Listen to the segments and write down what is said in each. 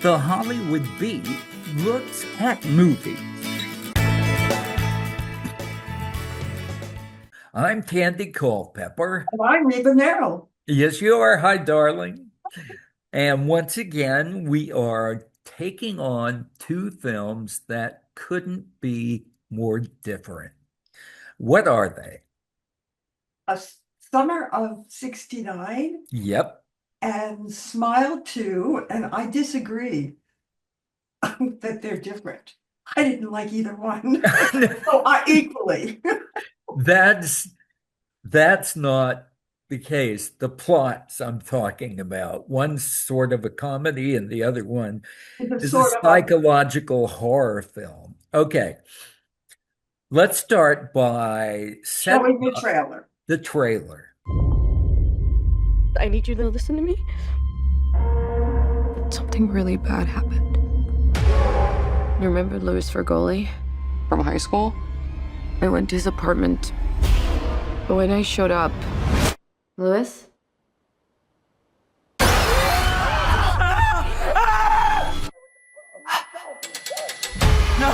The Hollywood Beat looks at movies. I'm Tandy Culpepper. I'm Reba Merrill. Yes, you are. Hi, darling. And once again, we are taking on two films that couldn't be more different. What are they? A Summer of '69 Yep. and Smile 2, and I disagree that they're different. I didn't like either one. So I equally. That's that's not the case. The plots I'm talking about. One's sort of a comedy and the other one It's a is a sort of a psychological horror film. Okay, let's start by setting showing the up trailer. the trailer. I need you to listen to me. Something really bad happened. You remember Louis Fergoli from high school? I went to his apartment. But when I showed up, Louis? No,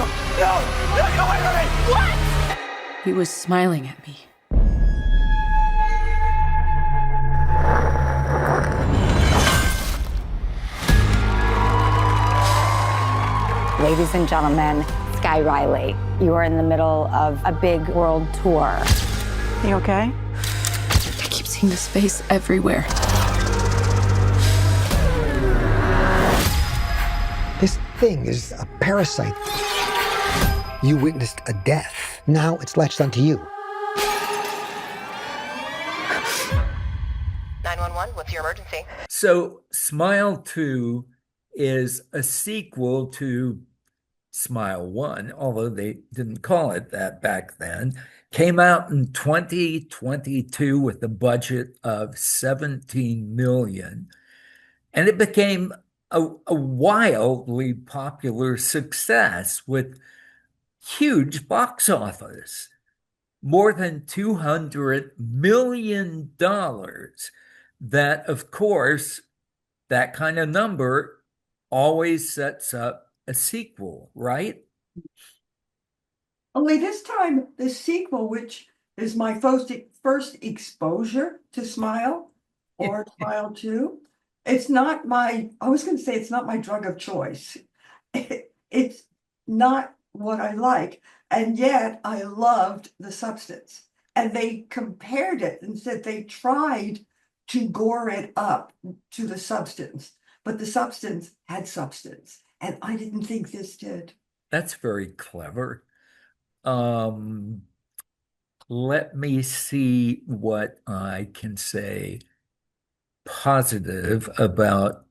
wait a minute! What? He was smiling at me. Ladies and gentlemen, Sky Riley, you are in the middle of a big world tour. You okay? I keep seeing this face everywhere. This thing is a parasite. You witnessed a death. Now it's latched onto you. 911, what's your emergency? So, Smile 2 is a sequel to Smile 1, although they didn't call it that back then. Came out in 2022 with a budget of 17 million, and it became a wildly popular success with huge box office, more than $200 million. That, of course, that kind of number always sets up a sequel, right? Only this time, the sequel, which is my first exposure to Smile or Smile 2, it's not I was going to say it's not my drug of choice. It's not what I like. And yet I loved the substance. And they compared it and said they tried to gore it up to the substance, but the substance had substance. And I didn't think this did. That's very clever. Let me see what I can say positive about.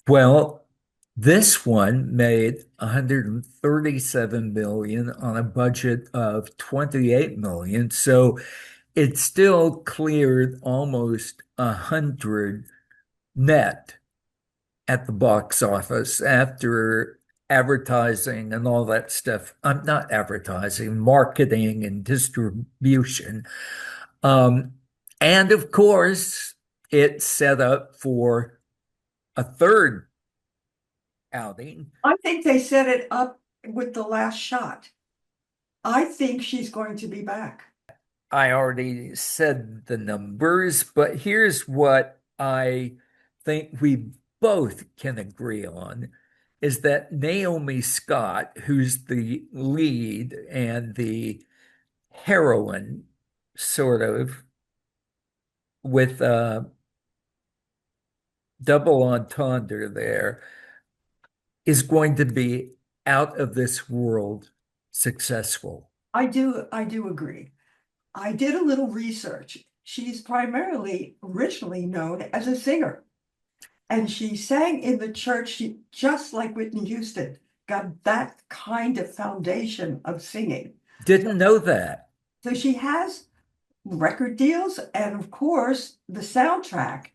Well, this one made 137 million on a budget of 28 million. So it still cleared almost 100 net at the box office after advertising and all that stuff. I'm not advertising, marketing and distribution. Um, and of course, it's set up for a third outing. I think they set it up with the last shot. I think she's going to be back. I already said the numbers, but here's what I think we both can agree on is that Naomi Scott, who's the lead and the heroine, sort of, with a double entendre there, is going to be out of this world successful. I do agree. I did a little research. She's primarily originally known as a singer. And she sang in the church, just like Whitney Houston, got that kind of foundation of singing. Didn't know that. So she has record deals, and of course, the soundtrack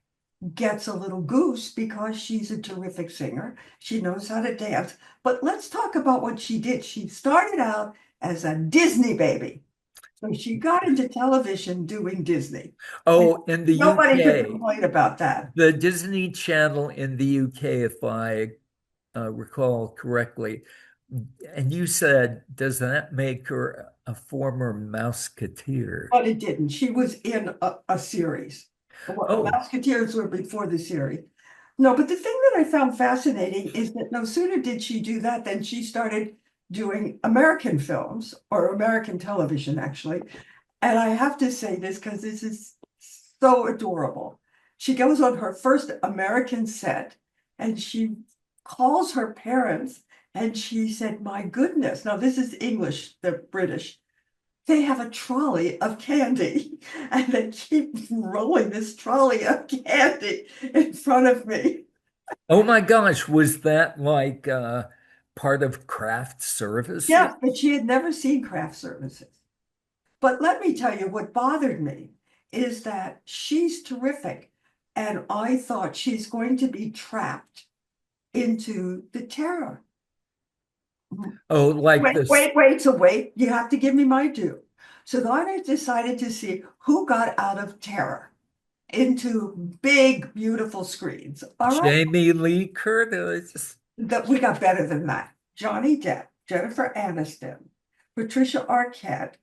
gets a little goose because she's a terrific singer. She knows how to dance. But let's talk about what she did. She started out as a Disney baby. So she got into television doing Disney. Oh, in the Nobody could UK, complain about that. the Disney Channel in the UK, if I recall correctly. And you said, does that make her a former Mouseketeer? But it didn't. She was in a series. Oh, Musketeers were before the series. No, but the thing that I found fascinating is that no sooner did she do that than she started doing American films or American television, actually. And I have to say this because this is so adorable. She goes on her first American set and she calls her parents and she said, "My goodness." Now, this is English, they're British. They have a trolley of candy and they keep rolling this trolley of candy in front of me. oh my gosh, was that like part of craft services? Yeah, but she had never seen craft services. But let me tell you, what bothered me is that she's terrific. And I thought she's going to be trapped into the terror. Oh, like Wait, this. wait. You have to give me my due. So then I decided to see who got out of terror into big, beautiful screens. All right. Jamie Lee Curtis. That we got better than that. Johnny Depp, Jennifer Aniston, Patricia Arquette,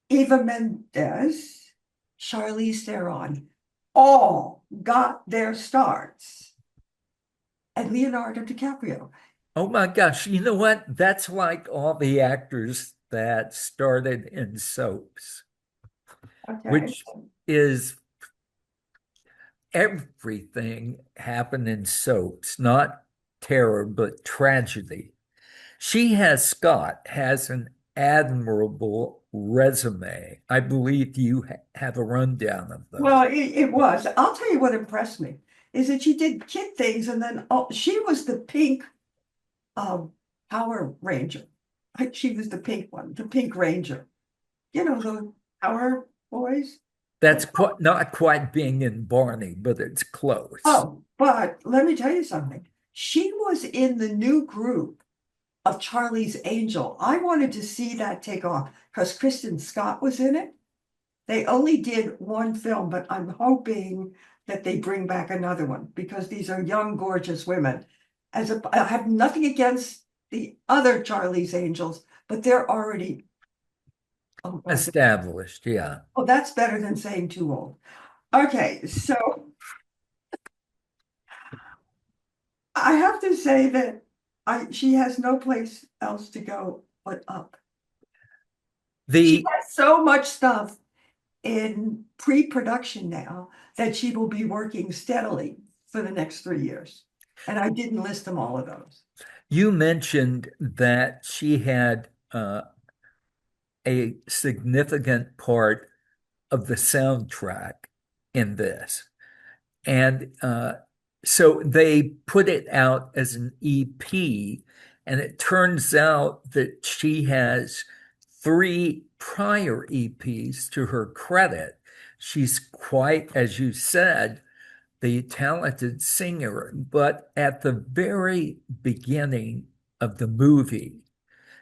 Eva Mendes, Charlize Theron, all got their starts. And Leonardo DiCaprio. Oh my gosh, you know what? That's like all the actors that started in soaps, Okay. which is everything happened in soaps, not terror, but tragedy. Scott has an admirable resume. I believe you have a rundown of those. Well, it was. I'll tell you what impressed me is that she did kid things, and then she was the pink Power Ranger. She was the pink one, the Pink Ranger. You know, the Power Boys. That's not quite being in Barney, but it's close. Oh, but let me tell you something. She was in the new group of Charlie's Angel. I wanted to see that take off because Kristen Scott was in it. They only did one film, but I'm hoping that they bring back another one because these are young, gorgeous women. I have nothing against the other Charlie's Angels, but they're already established. Yeah. Oh, that's better than saying too old. Okay, so I have to say that she has no place else to go but up. She has so much stuff in pre-production now that she will be working steadily for the next 3 years. And I didn't list them all of those. You mentioned that she had a significant part of the soundtrack in this. And so they put it out as an EP, and it turns out that she has 3 prior EPs to her credit. She's quite, as you said, the talented singer, but at the very beginning of the movie,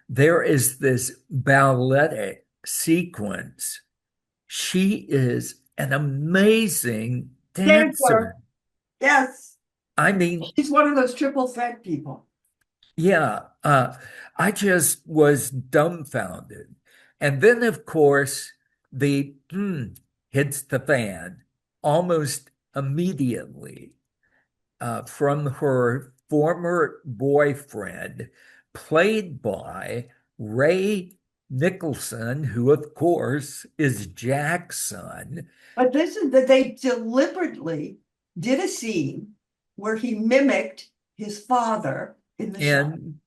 there is this balletic sequence. She is an amazing dancer. Yes. I mean, she's one of those triple threat people. Yeah, I just was dumbfounded. And then, of course, the hits the fan almost immediately from her former boyfriend, played by Ray Nicholson, who, of course, is Jack's son. But listen, that they deliberately did a scene where he mimicked his father in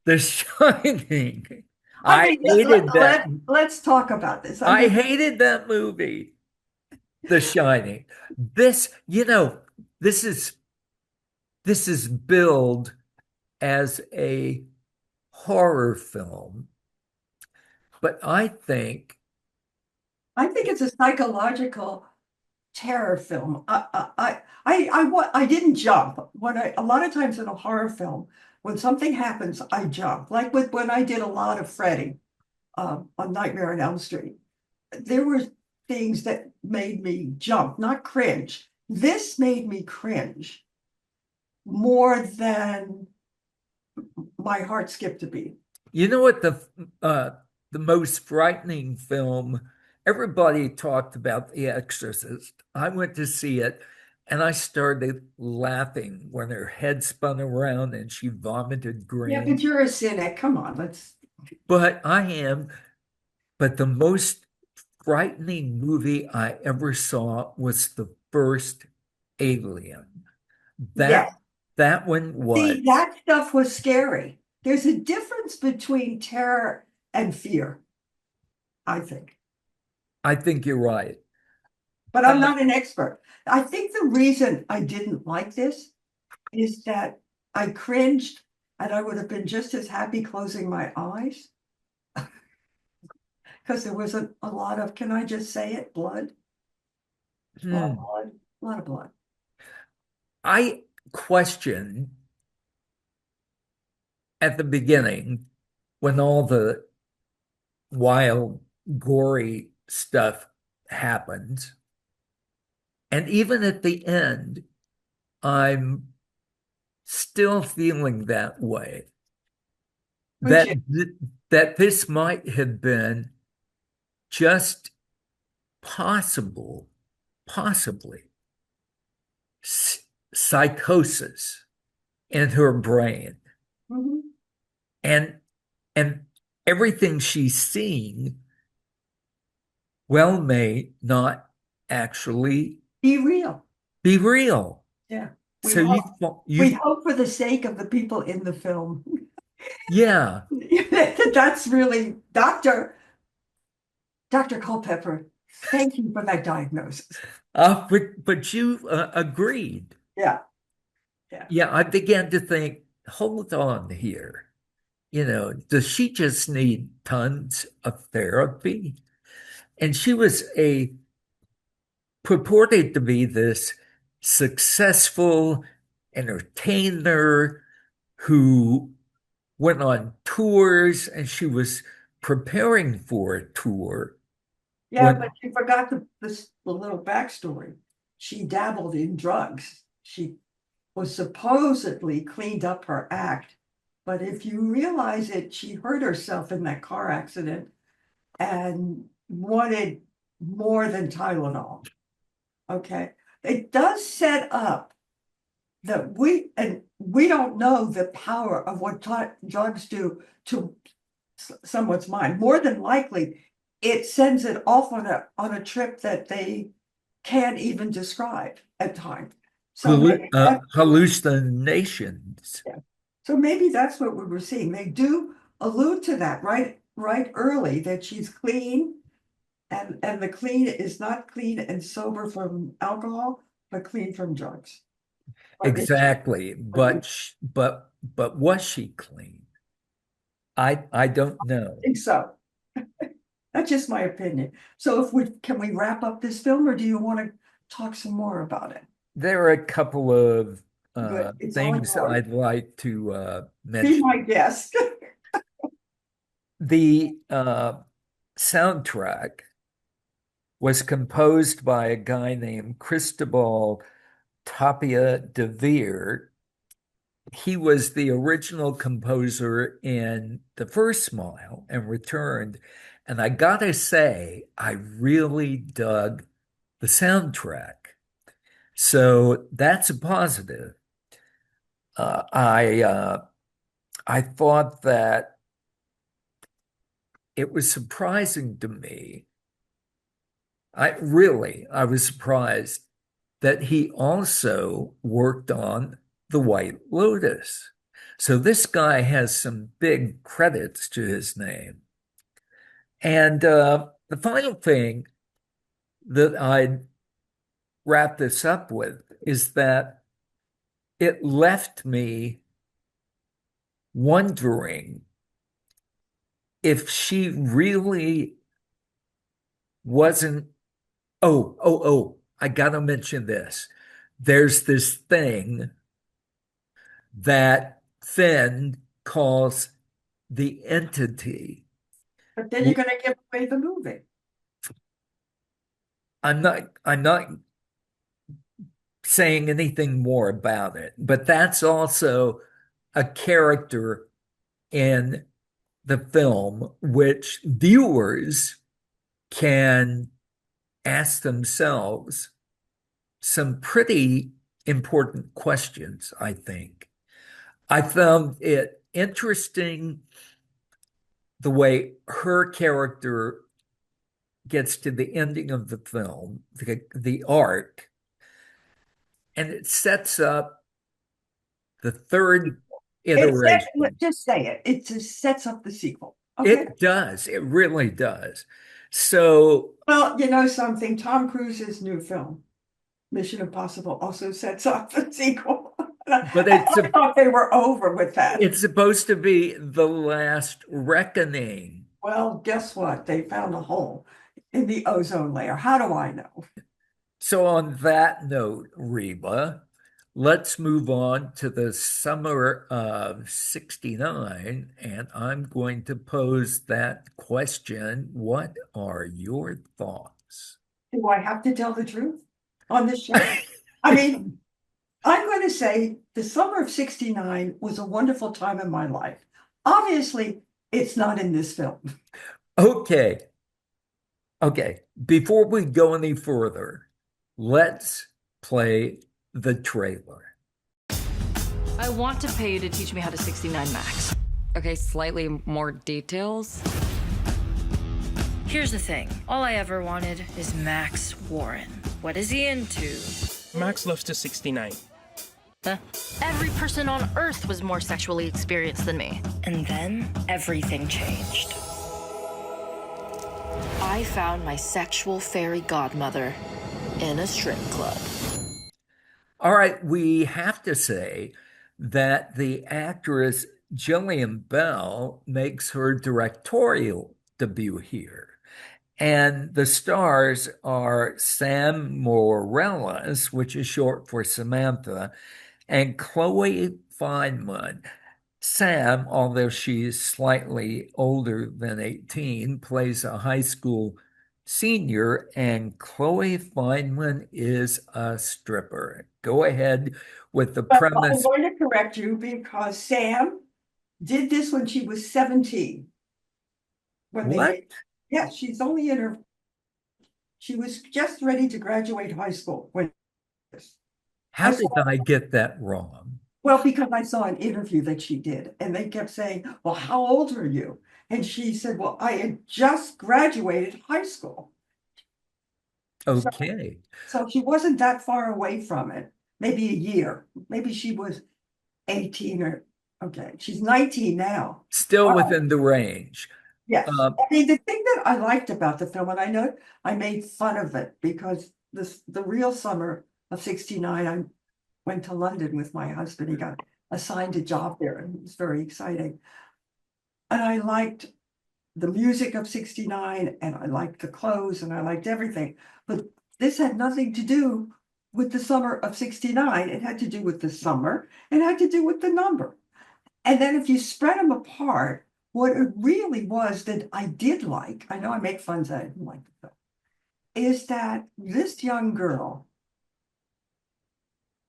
The Shining. I mean, hated that. Let's talk about this. I hated that movie, The Shining. This is billed as a horror film, but I think it's a psychological terror film. I didn't jump a lot of times in a horror film. When something happens, I jump. Like when I did a lot of Freddy on Nightmare on Elm Street. There were things that made me jump, not cringe. This made me cringe more than my heart skipped a beat. You know what the most frightening film, everybody talked about The Exorcist. I went to see it and I started laughing when her head spun around and she vomited Yeah, green. but you're a cynic. Come on, let's. But I am, but the most frightening movie I ever saw was the first Alien. Yeah. That one was. See, that stuff was scary. There's a difference between terror and fear, I think. I think you're right. But I'm not an expert. I think the reason I didn't like this is that I cringed and I would have been just as happy closing my eyes. Because there was a lot of, can I just say it, blood? A lot of blood. A lot of blood. I question at the beginning when all the wild, gory stuff happens. And even at the end, I'm still feeling that way. That that this might have been just possibly psychosis in her brain. Mhm. And everything she's seeing well may not actually Be real. be real. Yeah. So We hope for the sake of the people in the film. yeah. That's really Dr. Culpepper. Thank you for that diagnosis. But you agreed. Yeah. Yeah, I began to think, hold on here. Does she just need tons of therapy? And she was purported to be this successful entertainer who went on tours, and she was preparing for a tour. Yeah, but you forgot the little backstory. She dabbled in drugs. She was supposedly cleaned up her act. But if you realize it, she hurt herself in that car accident and wanted more than Tylenol. Okay. It does set up that we don't know the power of what drugs do to someone's mind. More than likely, it sends it off on a trip that they can't even describe at times. So hallucinations. Yeah. So maybe that's what we were seeing. They do allude to that right early, that she's clean, and the clean is not clean and sober from alcohol, but clean from drugs. Exactly. But was she clean? I don't know. I think so. That's just my opinion. So can we wrap up this film, or do you want to talk some more about it? There are a couple of things yours. I'd like to Be mention. my guest. The soundtrack was composed by a guy named Cristobal Tapia de Veer. He was the original composer in The First Smile and Returned. And I gotta say, I really dug the soundtrack. So that's a positive. I thought that it was surprising to me. I was surprised that he also worked on The White Lotus. So this guy has some big credits to his name. And the final thing that I'd wrap this up with is that it left me wondering if she really wasn't. I gotta mention this. There's this thing that Finn calls the entity. But then you're going to give away the movie. I'm not saying anything more about it. But that's also a character in the film which viewers can ask themselves some pretty important questions, I think. I found it interesting the way her character gets to the ending of the film, the arc, and it sets up the third iteration. Just say it. It just sets up the sequel. Okay. It does. It really does. So, Well, you know something, Tom Cruise's new film, Mission Impossible, also sets up the sequel. but I thought they were over with that. it's supposed to be the last reckoning. Well, guess what? They found a hole in the ozone layer. How do I know? So on that note, Reba, let's move on to the summer of 69, and I'm going to pose that question. What are your thoughts? Do I have to tell the truth on this show? I mean, I'm going to say the summer of 69 was a wonderful time in my life. Obviously, it's not in this film. Okay. Okay. Before we go any further, let's play the trailer. I want to pay you to teach me how to 69 max. Okay, slightly more details. Here's the thing. All I ever wanted is Max Warren. What is he into? Max loves to 69. Huh? Every person on Earth was more sexually experienced than me. And then everything changed. I found my sexual fairy godmother in a strip club. All right, we have to say that the actress Jillian Bell makes her directorial debut here. And the stars are Sam Morales, which is short for Samantha, and Chloe Feynman. Sam, although she's slightly older than 18, plays a high school senior, and Chloe Feynman is a stripper. Go ahead with the premise. I'm going to correct you because Sam did this when she was 17. What? Yeah, she's only in her. She was just ready to graduate high school when. How did I get that wrong? Well, because I saw an interview that she did, and they kept saying, "Well, how old are you?" And she said, "Well, I had just graduated high school." Okay. So she wasn't that far away from it. Maybe a year. Maybe she was 18 or okay. She's 19 now. Still within the range. Yes. I mean, the thing that I liked about the film, and I know I made fun of it because the real summer of 69, I went to London with my husband. He got assigned a job there, and it was very exciting. And I liked the music of 69, and I liked the clothes, and I liked everything. But this had nothing to do with the summer of 69. It had to do with the summer, and it had to do with the number. And then if you spread them apart, what it really was that I did like, I know I make fun that I didn't like the film, is that this young girl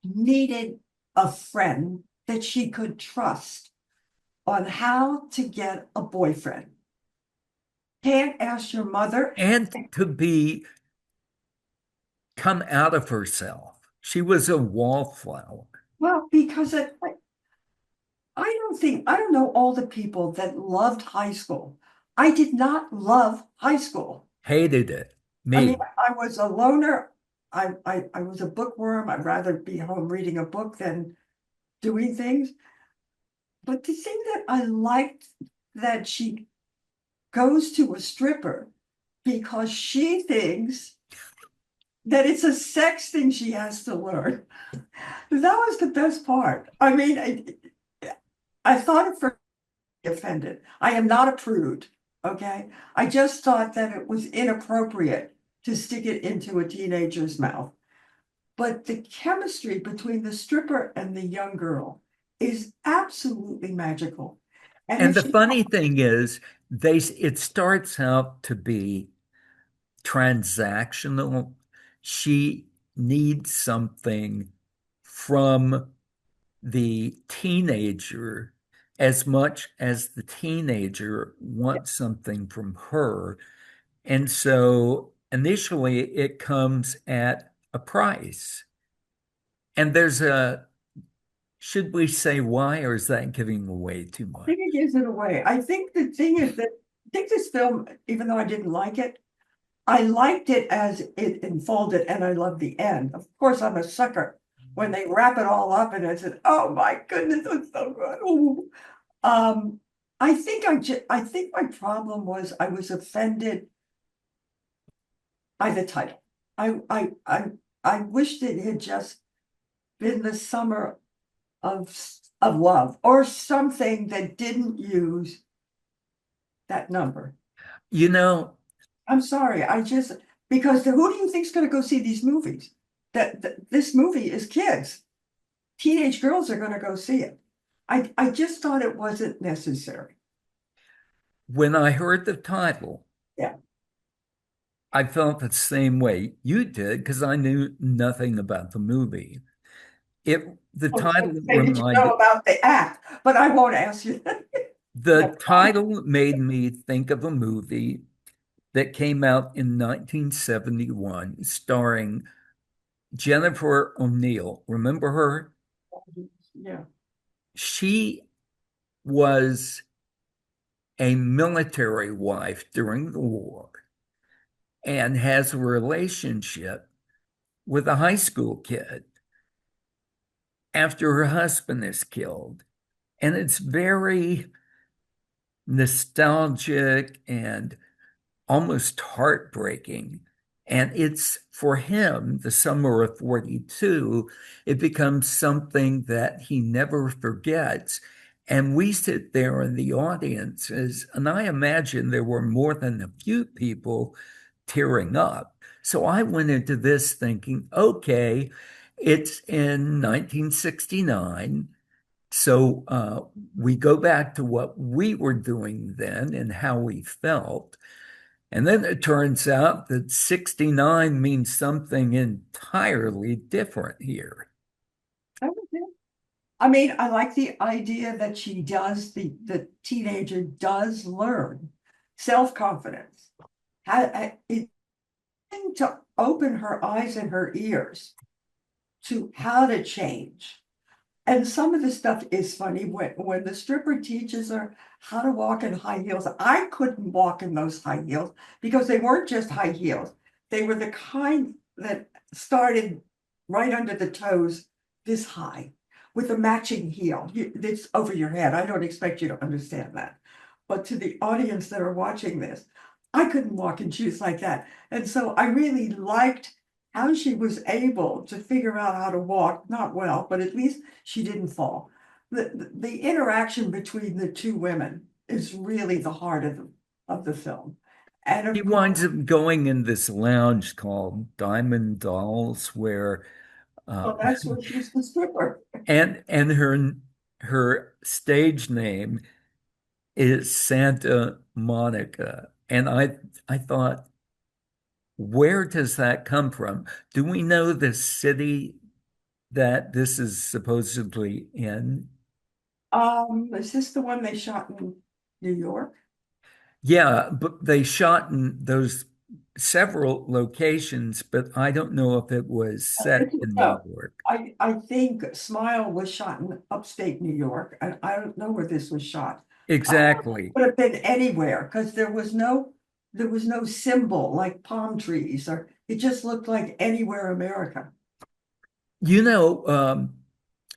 needed a friend that she could trust on how to get a boyfriend. Can't ask your mother. And to come out of herself. She was a wallflower. Well, because I don't know all the people that loved high school. I did not love high school. Hated it. Me. I mean, I was a loner. I was a bookworm. I'd rather be home reading a book than doing things. But the thing that I liked that she goes to a stripper because she thinks that it's a sex thing she has to learn. That was the best part. I mean, I thought at first offended. I am not a prude, okay? I just thought that it was inappropriate to stick it into a teenager's mouth. But the chemistry between the stripper and the young girl is absolutely magical. And the funny thing is, it starts out to be transactional. She needs something from the teenager as much as the teenager wants something from her. And so initially it comes at a price. And should we say why, or is that giving away too I much? think it gives it away. I think the thing is that I think this film, even though I didn't like it, I liked it as it unfolded, and I loved the end. Of course, I'm a sucker when they wrap it all up, and I said, "Oh my goodness, it's so good." Ooh. I think my problem was I was offended by the title. I wished it had just been the summer of love or something that didn't use that number. You know, I'm sorry, because who do you think's going to go see these movies? This movie is kids. Teenage girls are going to go see it. I just thought it wasn't necessary. when I heard the title, Yeah. I felt the same way you did because I knew nothing about the movie. The I was title gonna say, did you know reminded about the act? But I won't ask you that. the title made me think of a movie that came out in 1971 starring Jennifer O'Neill. Remember her? Yeah. She was a military wife during the war and has a relationship with a high school kid after her husband is killed. And it's very nostalgic and almost heartbreaking. And it's for him, the summer of 42, it becomes something that he never forgets. And we sit there in the audiences, and I imagine there were more than a few people tearing up. So I went into this thinking, okay, it's in 1969. So we go back to what we were doing then and how we felt. And then it turns out that 69 means something entirely different here. That was it. I mean, I like the idea that the teenager does learn self-confidence. To open her eyes and her ears to how to change. And some of the stuff is funny when the stripper teaches her how to walk in high heels. I couldn't walk in those high heels because they weren't just high heels. They were the kind that started right under the toes this high with a matching heel. It's over your head. I don't expect you to understand that. But to the audience that are watching this, I couldn't walk in shoes like that. And so I really liked how she was able to figure out how to walk, not well, but at least she didn't fall. The interaction between the two women is really the heart of the film. And He of course, winds up going in this lounge called Diamond Dolls, where that's where she's the stripper. and her stage name is Santa Monica. And I thought, where does that come from? Do we know the city that this is supposedly in? Is this the one they shot in New York? Yeah, but they shot in those several locations, but I don't know if it was set in New No, York. I think Smile was shot in upstate New York, and I don't know where this was shot. Exactly. Could have been anywhere because there was no symbol like palm trees, or it just looked like anywhere America. You know,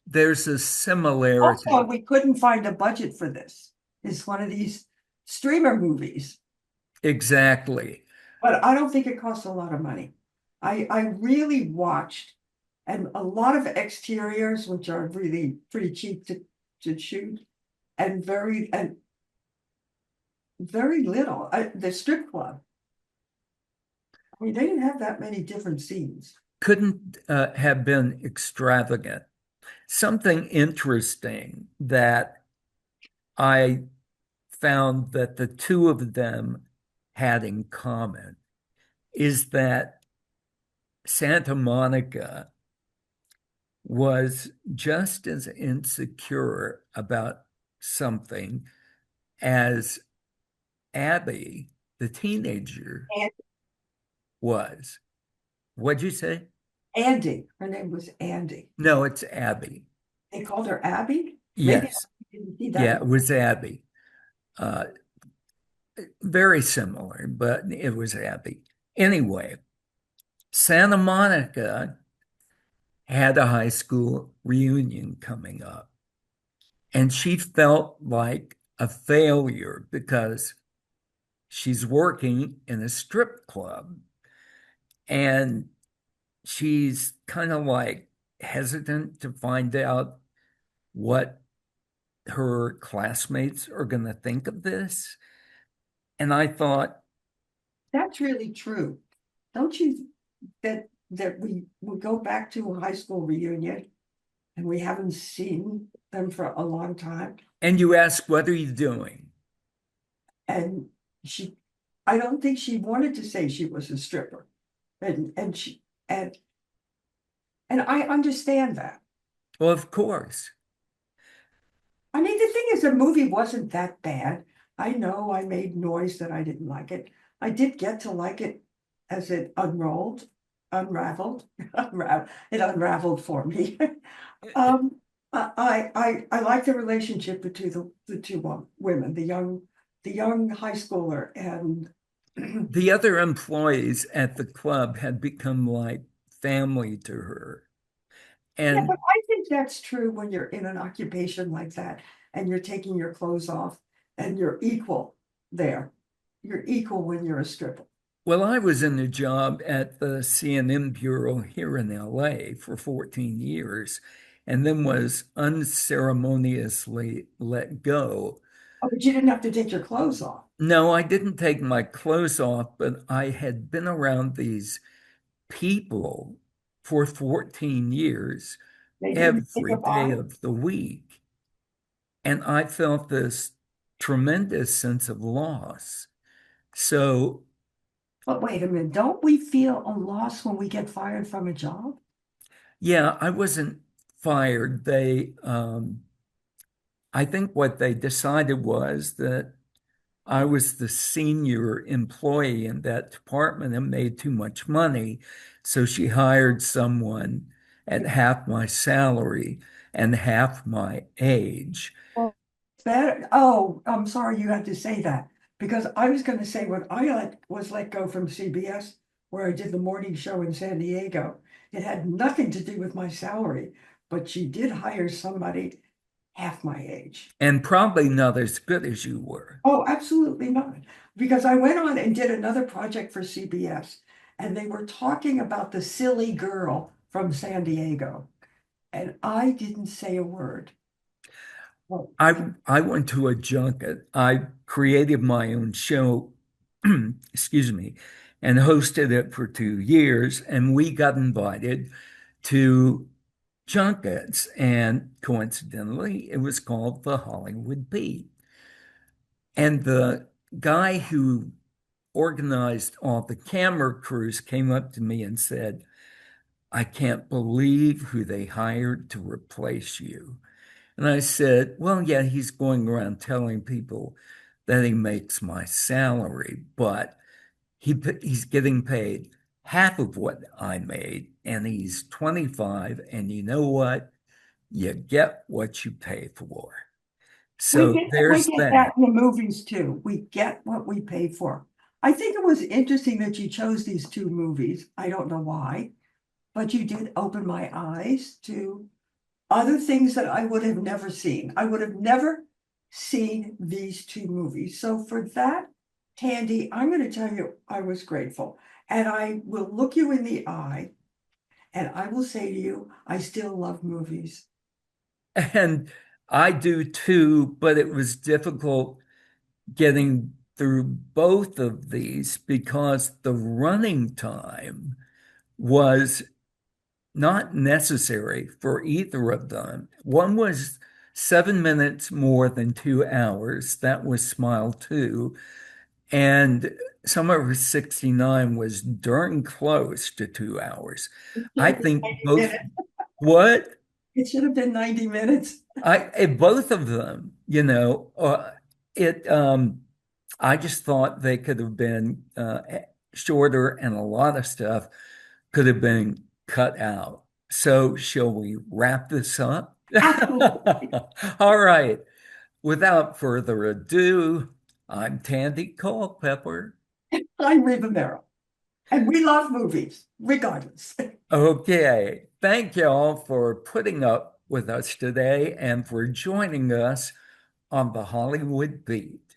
there's a similarity. Also, we couldn't find a budget for this. It's one of these streamer movies, Exactly. but I don't think it costs a lot of money. I really watched, and a lot of exteriors, which are really pretty cheap to shoot, and very little. The strip club. I mean, they didn't have that many different scenes. Couldn't have been extravagant. Something interesting that I found that the two of them had in common is that Santa Monica was just as insecure about something as Abby, the teenager, And was. What'd you say? Andy, her name was Andy. No, it's Abby. They called her Abby? Maybe Yes. I didn't see Yeah, that. it was Abby. Uh, very similar, but it was Abby. Anyway, Santa Monica had a high school reunion coming up, and she felt like a failure because she's working in a strip club and she's kind of like hesitant to find out what her classmates are going to think of this. And I thought, That's really true. Don't you that we go back to a high school reunion and we haven't seen them for a long time? and you ask, what are you doing? And she, I don't think she wanted to say she was a stripper. And she and I understand that. Well, of course. I mean, the thing is, the movie wasn't that bad. I know I made noise that I didn't like it. I did get to like it as it unraveled. It unraveled for me. I like the relationship between the two women, the young high schooler and The other employees at the club had become like family to her. yeah, And but I think that's true when you're in an occupation like that and you're taking your clothes off and you're equal there. You're equal when you're a stripper. well, I was in a job at the CNN Bureau here in LA for 14 years and then was unceremoniously let go. Oh, but you didn't have to take your clothes off. No, I didn't take my clothes off, but I had been around these people for 14 years, They didn't say every day goodbye. of the week. And I felt this tremendous sense of loss. So, But wait a minute, don't we feel a loss when we get fired from a job? yeah, I wasn't fired. I think what they decided was that I was the senior employee in that department and made too much money. So she hired someone at half my salary and half my age. Well, better. Oh, I'm sorry you had to say that because I was going to say when was let go from CBS, where I did the morning show in San Diego, it had nothing to do with my salary, but she did hire somebody half my age. And probably not as good as you were. Oh, absolutely not. Because I went on and did another project for CBS, and they were talking about the silly girl from San Diego, and I didn't say a word. Oh, I went to a junket. I created my own show, excuse me, and hosted it for 2 years. And we got invited to junkets. And coincidentally, it was called the Hollywood Beat. And the guy who organized all the camera crews came up to me and said, I can't believe who they hired to replace you. And I said, well, yeah, he's going around telling people that he makes my salary, but he's getting paid half of what I made, and he's 25. And you know what? You get what you pay for. So we there's get that. that in the movies too. We get what we pay for. I think it was interesting that you chose these two movies. I don't know why, but you did open my eyes to other things that I would have never seen. I would have never seen these two movies. So for that, Tandy, I'm going to tell you, I was grateful. And I will look you in the eye and I will say to you, I still love movies. And I do too, but it was difficult getting through both of these because the running time was not necessary for either of them. One was 7 minutes more than 2 hours. That was Smile 2. And Summer of 69 was darn close to 2 hours. I think both What? It should have been 90 minutes. Both of them, it I just thought they could have been shorter, and a lot of stuff could have been cut out. So shall we wrap this up? All right. Without further ado, I'm Tandy Culpepper. I'm Reba Merrill. And we love movies, regardless. Okay. Thank you all for putting up with us today and for joining us on the Hollywood Beat.